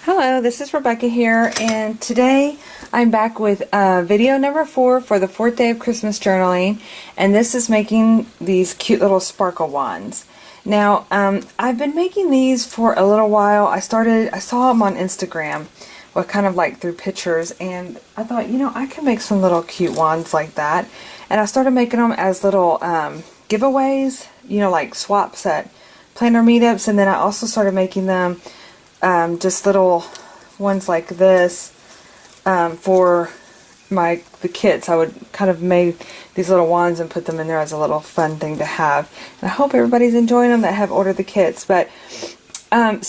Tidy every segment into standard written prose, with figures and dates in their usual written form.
Hello, this is Rebecca here, and today I'm back with video number 4 for the 4th day of Christmas journaling, and this is making these cute little sparkle wands. Now, I've been making these for a little while. I saw them on Instagram, well, kind of like through pictures, and I thought, you know, I can make some little cute wands like that, and I started making them as little giveaways, you know, like swaps at planner meetups, and then I also started making them just little ones like this for the kids. I would kind of make these little wands and put them in there as a little fun thing to have. And I hope everybody's enjoying them that have ordered the kits. But but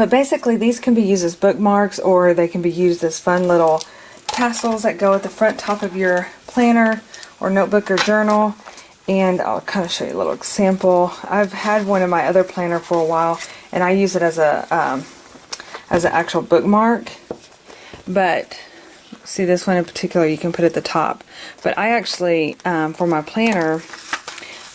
basically these can be used as bookmarks, or they can be used as fun little tassels that go at the front top of your planner or notebook or journal. And I'll kind of show you a little example. I've had one in my other planner for a while, and I use it as an actual bookmark. But see, this one in particular you can put at the top. But I actually, for my planner,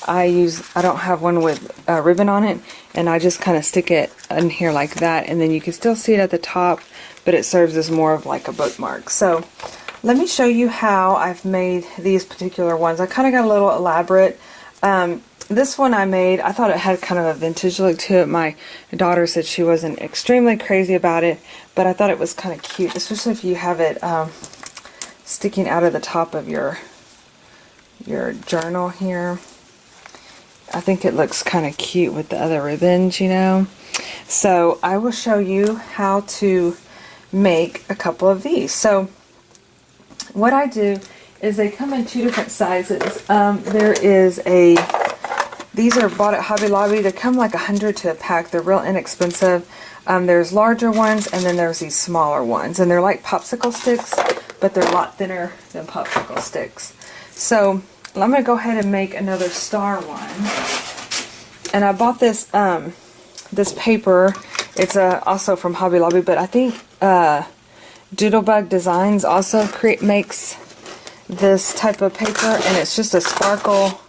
I don't have one with a ribbon on it, and I just kind of stick it in here like that, and then you can still see it at the top, but it serves as more of like a bookmark. So let me show you how I've made these particular ones. I kind of got a little elaborate. This one I made, I thought it had kind of a vintage look to it. My daughter said she wasn't extremely crazy about it, but I thought it was kind of cute, especially if you have it sticking out of the top of your journal here. I think it looks kind of cute with the other ribbons, you know. So I will show you how to make a couple of these. So what I do is they come in 2 different sizes. These are bought at Hobby Lobby. They come like 100 to a pack. They're real inexpensive. There's larger ones, and then there's these smaller ones. And they're like popsicle sticks, but they're a lot thinner than popsicle sticks. So I'm going to go ahead and make another star one. And I bought this this paper. It's also from Hobby Lobby, but I think Doodlebug Designs also makes this type of paper, and it's just a sparkle,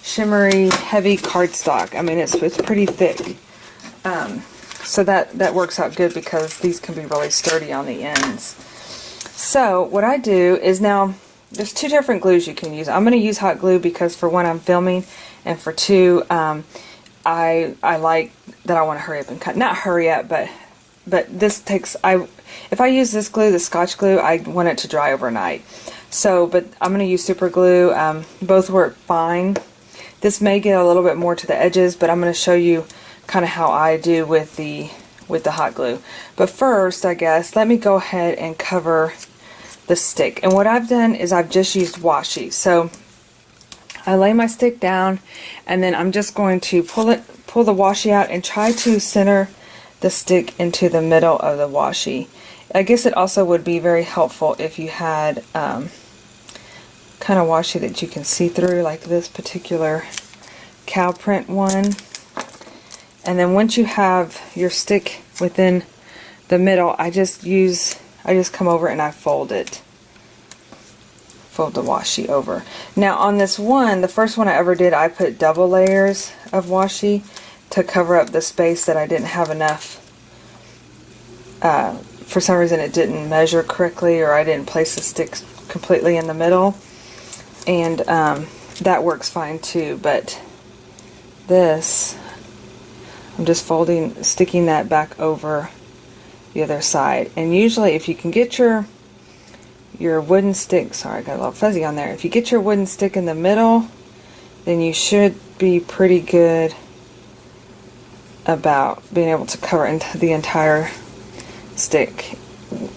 shimmery, heavy cardstock. I mean, it's pretty thick, so that works out good because these can be really sturdy on the ends. So what I do is, now there's 2 different glues you can use. I'm going to use hot glue because for one, I'm filming, and for 2, I like that I want to hurry up and cut. Not hurry up, but this takes, if I use this glue, the Scotch glue, I want it to dry overnight. So, but I'm going to use super glue. Both work fine. This may get a little bit more to the edges, but I'm going to show you kind of how I do with the hot glue. But first, I guess, let me go ahead and cover the stick. And what I've done is I've just used washi. So I lay my stick down, and then I'm just going to pull the washi out and try to center the stick into the middle of the washi. I guess it also would be very helpful if you had kind of washi that you can see through, like this particular cow print one. And then once you have your stick within the middle, I just come over and I fold the washi over. Now on this one, the first one I ever did, I put double layers of washi to cover up the space that I didn't have enough. For some reason it didn't measure correctly, or I didn't place the sticks completely in the middle, and that works fine too. But this, I'm just sticking that back over the other side. And usually if you can get your wooden stick, sorry I got a little fuzzy on there, if you get your wooden stick in the middle, then you should be pretty good about being able to cover the entire stick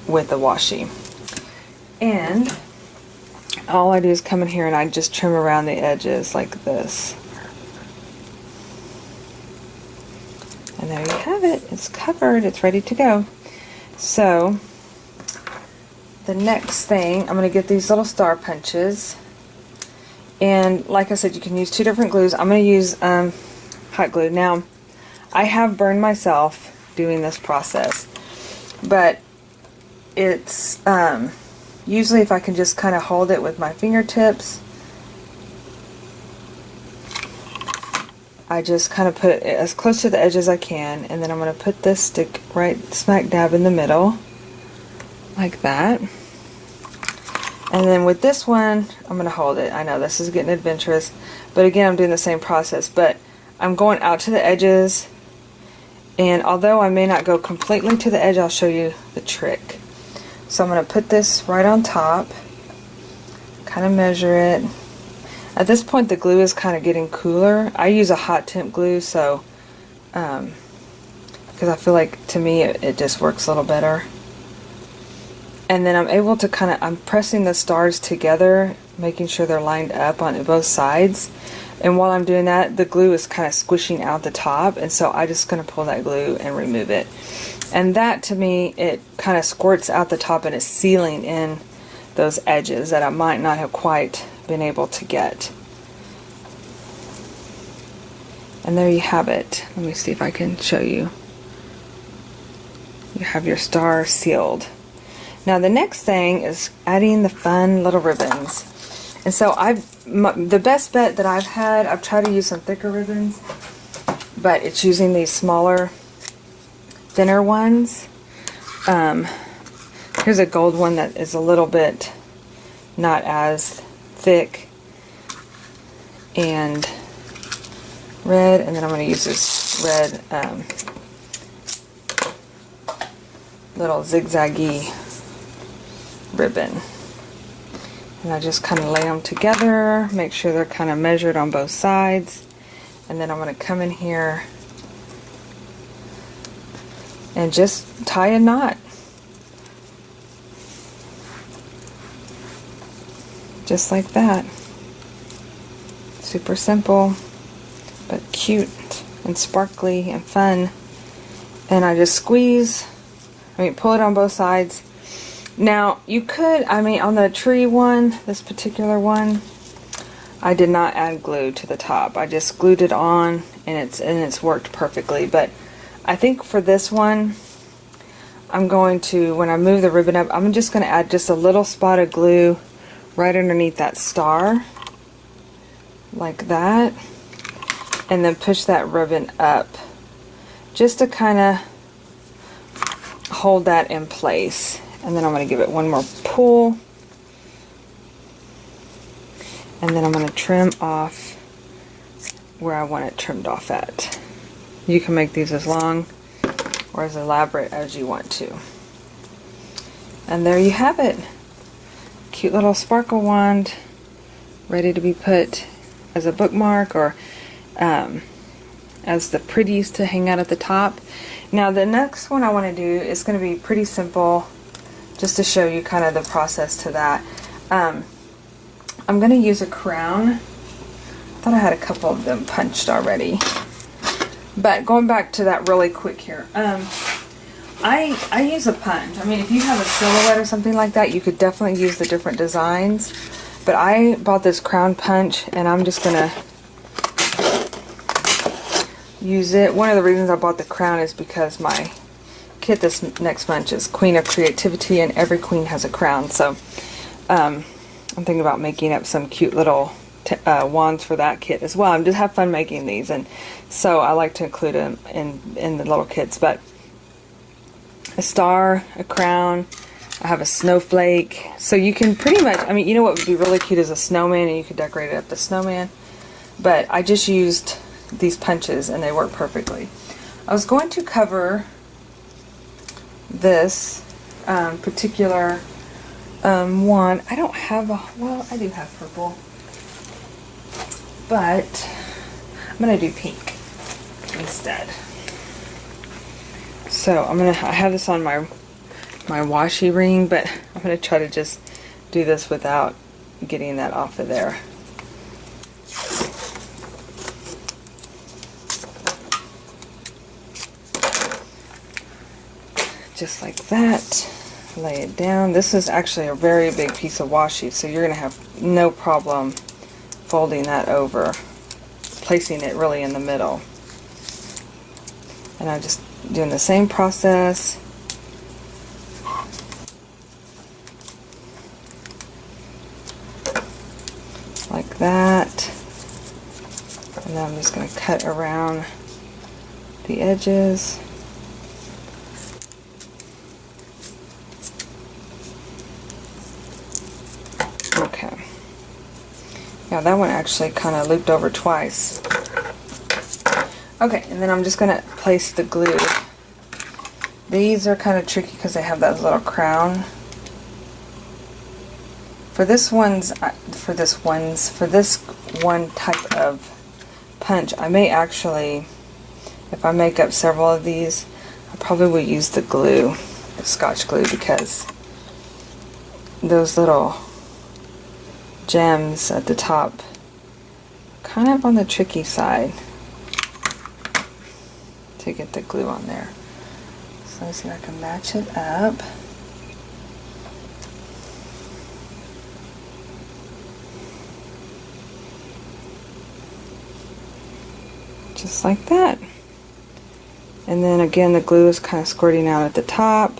with the washi. And all I do is come in here and I just trim around the edges like this. And there you have it. It's covered. It's ready to go. So the next thing, I'm going to get these little star punches. And like I said, you can use 2 different glues. I'm going to use hot glue. Now, I have burned myself doing this process, but it's usually if I can just kind of hold it with my fingertips, I just kind of put it as close to the edge as I can, and then I'm going to put this stick right smack dab in the middle, like that. And then with this one, I'm going to hold it. I know this is getting adventurous, but again, I'm doing the same process, but I'm going out to the edges, and although I may not go completely to the edge, I'll show you the trick. So I'm going to put this right on top, kind of measure it. At this point, the glue is kind of getting cooler. I use a hot temp glue, so because I feel like, to me, it just works a little better. And then I'm able to I'm pressing the stars together, making sure they're lined up on both sides. And while I'm doing that, the glue is kind of squishing out the top, and so I'm just going to pull that glue and remove it. And that, to me, it kind of squirts out the top and it's sealing in those edges that I might not have quite been able to get. And there you have it. Let me see if I can show you. You have your star sealed. Now the next thing is adding the fun little ribbons. And so the best bet that I've had, I've tried to use some thicker ribbons, but it's using these smaller, thinner ones. Here's a gold one that is a little bit not as thick, and red, and then I'm going to use this red little zigzaggy ribbon. And I just kind of lay them together, make sure they're kind of measured on both sides, and then I'm going to come in here and just tie a knot. Just like that. Super simple, but cute and sparkly and fun. And I just squeeze, pull it on both sides. Now, you could, on the tree one, this particular one, I did not add glue to the top. I just glued it on, and it's worked perfectly. But I think for this one, I'm going to, when I move the ribbon up, I'm just going to add just a little spot of glue right underneath that star, like that, and then push that ribbon up just to kind of hold that in place. And then I'm going to give it one more pull, and then I'm going to trim off where I want it trimmed off at. You can make these as long or as elaborate as you want to. And there you have it. Cute little sparkle wand, ready to be put as a bookmark or as the pretties to hang out at the top. Now the next one I want to do is going to be pretty simple, just to show you kind of the process to that. I'm going to use a crown. I thought I had a couple of them punched already. But going back to that really quick here. I use a punch. If you have a silhouette or something like that, you could definitely use the different designs. But I bought this crown punch, and I'm just going to use it. One of the reasons I bought the crown is because my kit this next month is Queen of Creativity, and every queen has a crown. So I'm thinking about making up some cute little wands for that kit as well. I'm just have fun making these, and so I like to include them in the little kits. But a star, a crown, I have a snowflake. So you can pretty much, you know what would be really cute is a snowman, and you could decorate it up the snowman. But I just used these punches, and they work perfectly. I was going to cover this particular one. I don't have well, I do have purple, but I'm going to do pink instead. So I have this on my washi ring, but I'm going to try to just do this without getting that off of there. Just like that. Lay it down. This is actually a very big piece of washi, so you're going to have no problem folding that over, placing it really in the middle. And I'm just doing the same process. Like that. And then I'm just going to cut around the edges. Okay. Yeah, that one actually kind of looped over twice. Okay, and then I'm just going to place the glue. These are kind of tricky because they have that little crown. For this one type of punch, I may actually, if I make up several of these, I probably will use the glue, the Scotch glue, because those little gems at the top, kind of on the tricky side to get the glue on there. So let's see if I can match it up. Just like that. And then again, the glue is kind of squirting out at the top,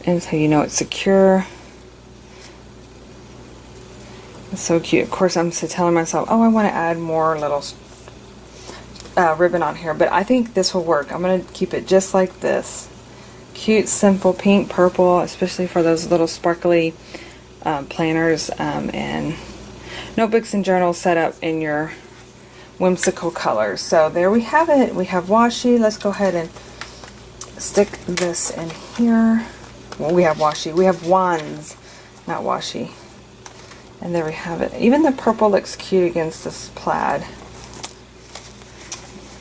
and so you know it's secure. It's so cute. Of course, I'm telling myself, oh, I want to add more little ribbon on here, but I think this will work. I'm going to keep it just like this. Cute, simple, pink, purple, especially for those little sparkly planners and notebooks and journals set up in your whimsical colors. So there we have it. We have washi. Let's go ahead and stick this in here. Well, we have washi. We have wands, not washi. And there we have it. Even the purple looks cute against this plaid.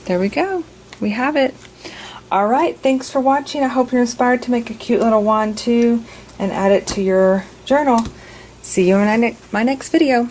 There we go. We have it. Alright, thanks for watching. I hope you're inspired to make a cute little wand too and add it to your journal. See you in my next video.